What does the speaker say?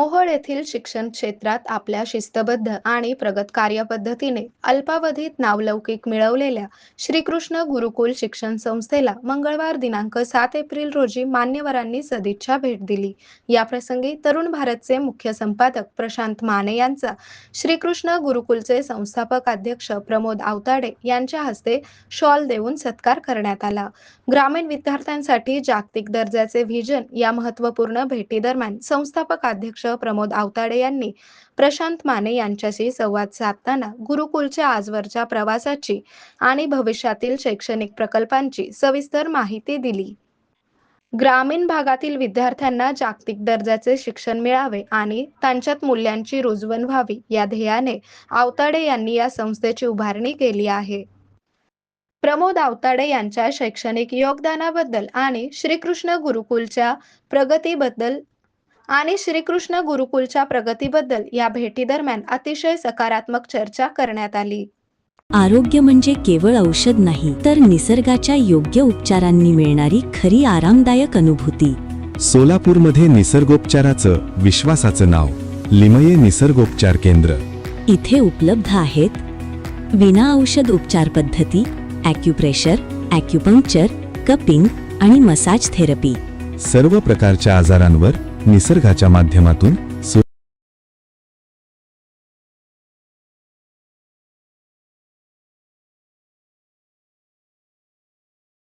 मोहोळ येथील शिक्षण क्षेत्रात आपल्या शिस्तबद्ध आणि प्रगत कार्यपद्धतीने अल्पावधीत नावलौकिक मिळवलेल्या श्रीकृष्ण गुरुकुल शिक्षण संस्थेला मंगळवार दिनांक 7 एप्रिल रोजी मान्यवरांनी सदिच्छा भेट दिली। याप्रसंगी तरुण भारतचे मुख्य संपादक प्रशांत माने यांचा श्रीकृष्ण गुरुकुलचे संस्थापक अध्यक्ष प्रमोद आवताडे यांच्या हस्ते शॉल देऊन सत्कार करण्यात आला। ग्रामीण विद्यार्थ्यांसाठी जागतिक दर्जाचे व्हिजन या महत्त्वपूर्ण भेटीदरम्यान संस्थापक अध्यक्ष प्रमोद आवताडे यांनी प्रशांत माने यांच्याशी संवाद साधताना गुरुकुलच्या आजवरच्या प्रवासाची आणि भविष्यातील शैक्षणिक प्रकल्पांची सविस्तर माहिती दिली। ग्रामीण भागातील विद्यार्थ्यांना जागतिक दर्जाचे शिक्षण मिळावे आणि त्यांच्यात मूल्यांची रुजवण व्हावी या ध्येयाने आवताडे यांनी या संस्थेची उभारणी केली आहे। प्रमोद आवताडे यांच्या शैक्षणिक योगदानाबद्दल आणि श्रीकृष्ण गुरुकुलच्या या भेटीदरम्यान अतिशय सकारात्मक चर्चा करण्यात आली। आरोग्य म्हणजे केवळ औषध नाही, तर निसर्गाच्या योग्य उपचारांनी मिळणारी खरी आरामदायक अनुभूती। सोलापूरमध्ये निसर्गोपचाराचं विश्वासाचं नाव लिमये निसर्गोपचार केंद्र। इथे उपलब्ध आहेत विना औषध उपचार पद्धती, ॲक्युप्रेशर, ॲक्युपंक्चर, कपिंग आणि मसाज थेरपी। सर्व प्रकारच्या आजारांवर निसर्गाच्या माध्यमातून